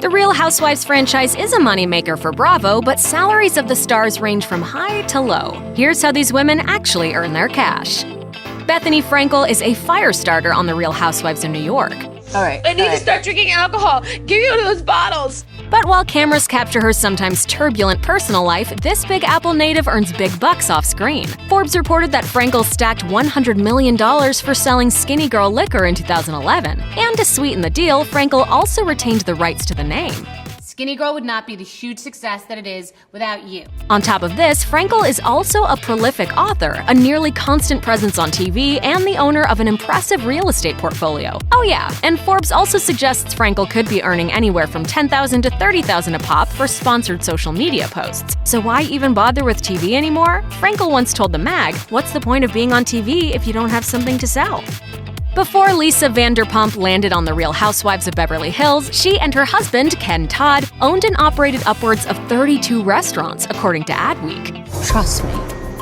The Real Housewives franchise is a moneymaker for Bravo, but salaries of the stars range from high to low. Here's how these women actually earn their cash. Bethenny Frankel is a fire starter on The Real Housewives of New York. All right. I need to start drinking alcohol. Give me one of those bottles. But while cameras capture her sometimes turbulent personal life, this Big Apple native earns big bucks off screen. Forbes reported that Frankel stacked $100 million for selling Skinny Girl liquor in 2011. And to sweeten the deal, Frankel also retained the rights to the name. Skinny Girl would not be the huge success that it is without you. On top of this, Frankel is also a prolific author, a nearly constant presence on TV, and the owner of an impressive real estate portfolio. Oh yeah, and Forbes also suggests Frankel could be earning anywhere from $10,000 to $30,000 a pop for sponsored social media posts. So why even bother with TV anymore? Frankel once told the mag, "What's the point of being on TV if you don't have something to sell?" Before Lisa Vanderpump landed on The Real Housewives of Beverly Hills, she and her husband, Ken Todd, owned and operated upwards of 32 restaurants, according to Adweek. Trust me,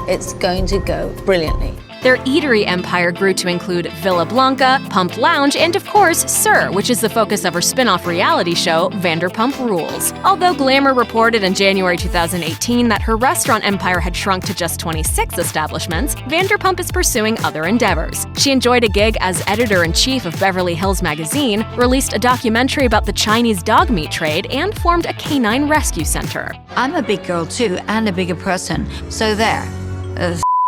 it's going to go brilliantly. Their eatery empire grew to include Villa Blanca, Pump Lounge, and of course, Sir, which is the focus of her spin-off reality show, Vanderpump Rules. Although Glamour reported in January 2018 that her restaurant empire had shrunk to just 26 establishments, Vanderpump is pursuing other endeavors. She enjoyed a gig as editor-in-chief of Beverly Hills magazine, released a documentary about the Chinese dog meat trade, and formed a canine rescue center. I'm a big girl too, and a bigger person, so there.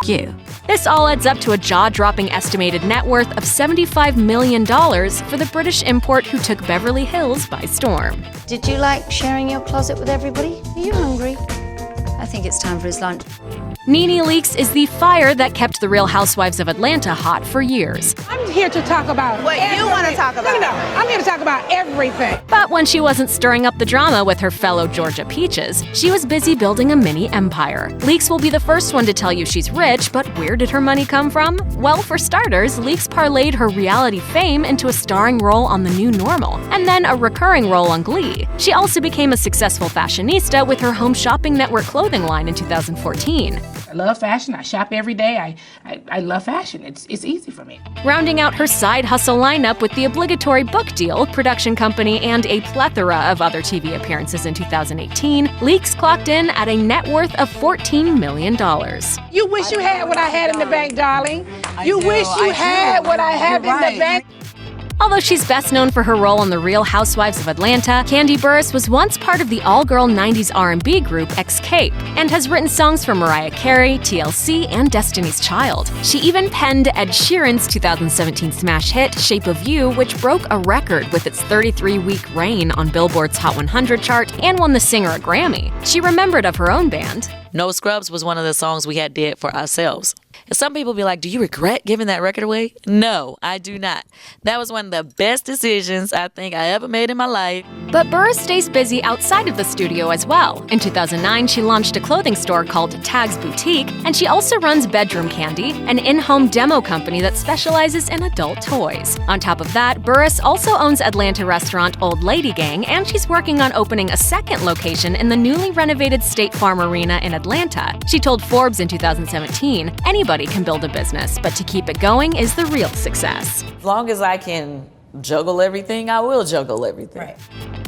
You. This all adds up to a jaw-dropping estimated net worth of $75 million for the British import who took Beverly Hills by storm. Did you like sharing your closet with everybody? Are you hungry? I think it's time for his lunch. NeNe Leakes is the fire that kept The Real Housewives of Atlanta hot for years. I'm here to talk about What everything. you want to talk about. No, I'm here to talk about everything. But when she wasn't stirring up the drama with her fellow Georgia Peaches, she was busy building a mini empire. Leakes will be the first one to tell you she's rich, but where did her money come from? Well, for starters, Leakes parlayed her reality fame into a starring role on The New Normal, and then a recurring role on Glee. She also became a successful fashionista with her Home Shopping Network clothing line in 2014. I love fashion. I shop every day. I love fashion. It's easy for me. Rounding out her side hustle lineup with the obligatory book deal, production company, and a plethora of other TV appearances in 2018, Leakes clocked in at a net worth of $14 million. You wish you had what I had in the bank, darling. You wish you had what I have in the bank. Although she's best known for her role on The Real Housewives of Atlanta, Kandi Burruss was once part of the all-girl 90s R&B group Xscape and has written songs for Mariah Carey, TLC, and Destiny's Child. She even penned Ed Sheeran's 2017 smash hit Shape of You, which broke a record with its 33-week reign on Billboard's Hot 100 chart and won the singer a Grammy. She remembered of her own band. No Scrubs was one of the songs we had did for ourselves. And some people be like, do you regret giving that record away? No, I do not. That was one of the best decisions I think I ever made in my life. But Burruss stays busy outside of the studio as well. In 2009, she launched a clothing store called Tags Boutique, and she also runs Bedroom Candy, an in-home demo company that specializes in adult toys. On top of that, Burruss also owns Atlanta restaurant Old Lady Gang, and she's working on opening a second location in the newly renovated State Farm Arena in Atlanta. She told Forbes in 2017, anybody can build a business, but to keep it going is the real success. As long as I can juggle everything, I will juggle everything. Right.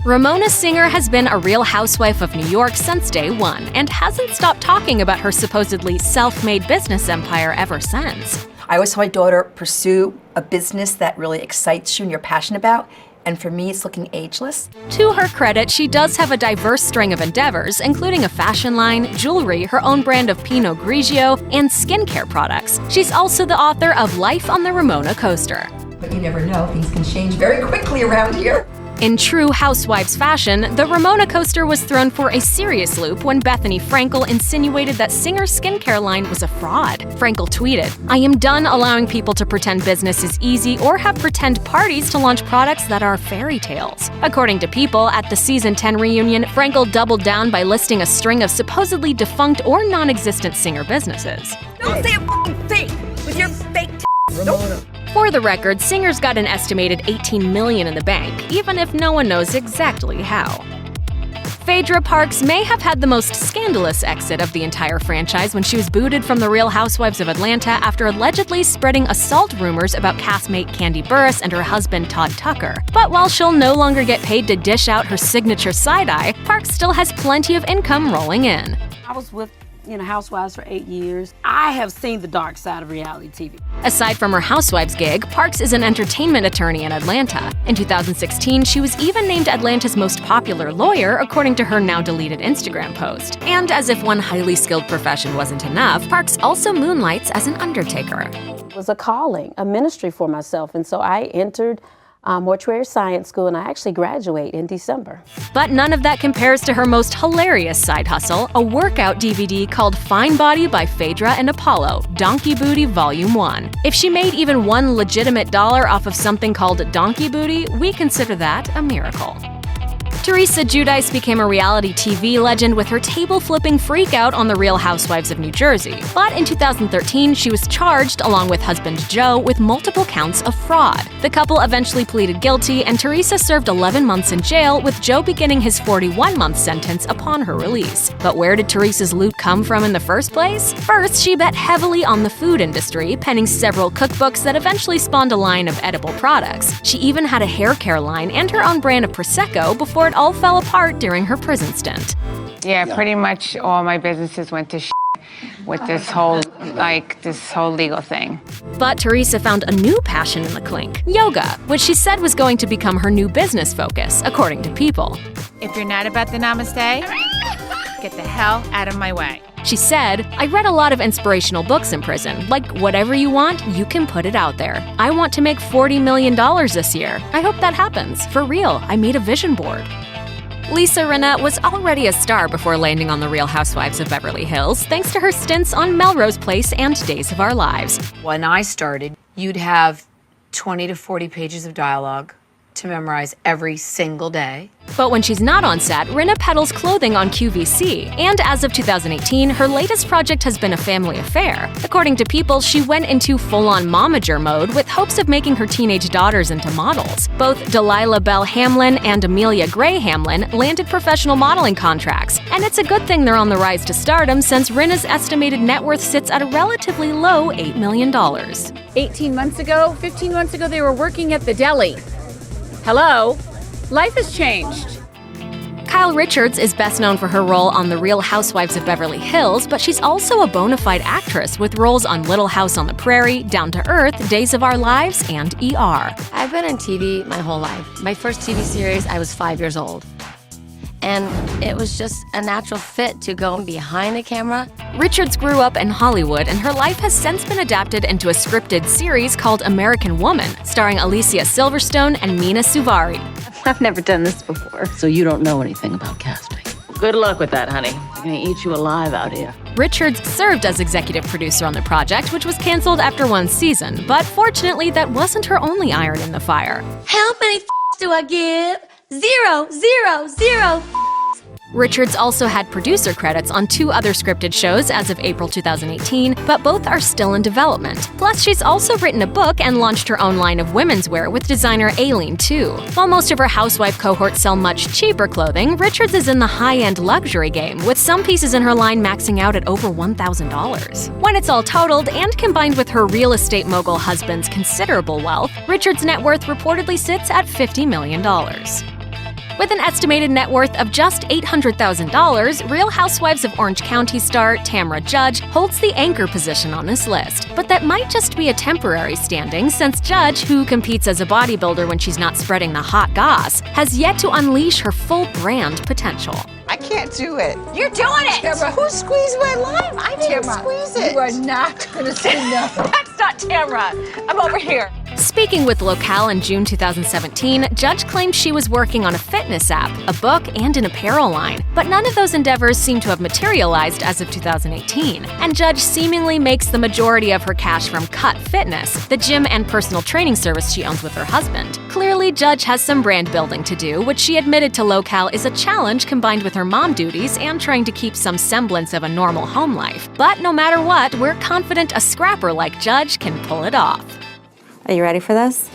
Ramona Singer has been a Real Housewife of New York since day one and hasn't stopped talking about her supposedly self-made business empire ever since. I always tell my daughter, pursue a business that really excites you and you're passionate about. And for me, it's looking ageless. To her credit, she does have a diverse string of endeavors, including a fashion line, jewelry, her own brand of Pinot Grigio, and skincare products. She's also the author of Life on the Ramona Coaster. But you never know, things can change very quickly around here. In true Housewives fashion, the Ramona coaster was thrown for a serious loop when Bethenny Frankel insinuated that Singer's skincare line was a fraud. Frankel tweeted, "I am done allowing people to pretend business is easy or have pretend parties to launch products that are fairy tales." According to People, at the season 10 reunion, Frankel doubled down by listing a string of supposedly defunct or non-existent Singer businesses. Don't say a f***ing thing with your fake Ramona. For the record, Singer's got an estimated $18 million in the bank, even if no one knows exactly how. Phaedra Parks may have had the most scandalous exit of the entire franchise when she was booted from The Real Housewives of Atlanta after allegedly spreading assault rumors about castmate Kandi Burruss and her husband Todd Tucker. But while she'll no longer get paid to dish out her signature side-eye, Parks still has plenty of income rolling in. I was with Housewives for 8 years. I have seen the dark side of reality TV. Aside from her Housewives gig, Parks is an entertainment attorney in Atlanta. In 2016, she was even named Atlanta's most popular lawyer, according to her now-deleted Instagram post. And as if one highly skilled profession wasn't enough, Parks also moonlights as an undertaker. It was a calling, a ministry for myself, and so I entered mortuary science school, and I actually graduate in December. But none of that compares to her most hilarious side hustle, a workout DVD called Fine Body by Phaedra and Apollo, Donkey Booty Volume 1. If she made even one legitimate dollar off of something called Donkey Booty, we consider that a miracle. Teresa Giudice became a reality TV legend with her table-flipping freakout on The Real Housewives of New Jersey. But in 2013, she was charged, along with husband Joe, with multiple counts of fraud. The couple eventually pleaded guilty, and Teresa served 11 months in jail, with Joe beginning his 41-month sentence upon her release. But where did Teresa's loot come from in the first place? First, she bet heavily on the food industry, penning several cookbooks that eventually spawned a line of edible products. She even had a hair care line and her own brand of Prosecco before it all fell apart during her prison stint. Yeah, pretty much all my businesses went to with this whole legal thing. But Teresa found a new passion in the clink, yoga, which she said was going to become her new business focus, according to People. If you're not about the namaste, get the hell out of my way. She said, I read a lot of inspirational books in prison, like whatever you want, you can put it out there. I want to make $40 million this year. I hope that happens. For real, I made a vision board. Lisa Rinna was already a star before landing on The Real Housewives of Beverly Hills, thanks to her stints on Melrose Place and Days of Our Lives. When I started, you'd have 20 to 40 pages of dialogue to memorize every single day. But when she's not on set, Rinna peddles clothing on QVC. And as of 2018, her latest project has been a family affair. According to People, she went into full-on momager mode with hopes of making her teenage daughters into models. Both Delilah Bell Hamlin and Amelia Gray Hamlin landed professional modeling contracts. And it's a good thing they're on the rise to stardom, since Rinna's estimated net worth sits at a relatively low $8 million. 18 months ago, 15 months ago, they were working at the deli. Hello? Life has changed. Kyle Richards is best known for her role on The Real Housewives of Beverly Hills, but she's also a bona fide actress with roles on Little House on the Prairie, Down to Earth, Days of Our Lives, and ER. I've been in TV my whole life. My first TV series, I was 5 years old. And it was just a natural fit to go behind the camera. Richards grew up in Hollywood, and her life has since been adapted into a scripted series called American Woman, starring Alicia Silverstone and Mina Suvari. I've never done this before. So you don't know anything about casting. Good luck with that, honey. They're gonna eat you alive out here. Richards served as executive producer on the project, which was canceled after one season. But fortunately, that wasn't her only iron in the fire. How many do I give? 0, 0, 0. Richards also had producer credits on 2 other scripted shows as of April 2018, but both are still in development. Plus, she's also written a book and launched her own line of women's wear with designer Aileen too. While most of her housewife cohorts sell much cheaper clothing, Richards is in the high-end luxury game, with some pieces in her line maxing out at over $1,000. When it's all totaled, and combined with her real estate mogul husband's considerable wealth, Richards' net worth reportedly sits at $50 million. With an estimated net worth of just $800,000, Real Housewives of Orange County star Tamra Judge holds the anchor position on this list. But that might just be a temporary standing, since Judge, who competes as a bodybuilder when she's not spreading the hot goss, has yet to unleash her full brand potential. I can't do it. You're doing it! Tamra, who squeezed my lime? I didn't squeeze it. You are not gonna say no. That's not Tamra. I'm over here. Speaking with Locale in June 2017, Judge claimed she was working on a fitness app, a book, and an apparel line. But none of those endeavors seem to have materialized as of 2018. And Judge seemingly makes the majority of her cash from Cut Fitness, the gym and personal training service she owns with her husband. Clearly, Judge has some brand building to do, which she admitted to Locale is a challenge combined with her mom duties and trying to keep some semblance of a normal home life. But no matter what, we're confident a scrapper like Judge can pull it off. Are you ready for this?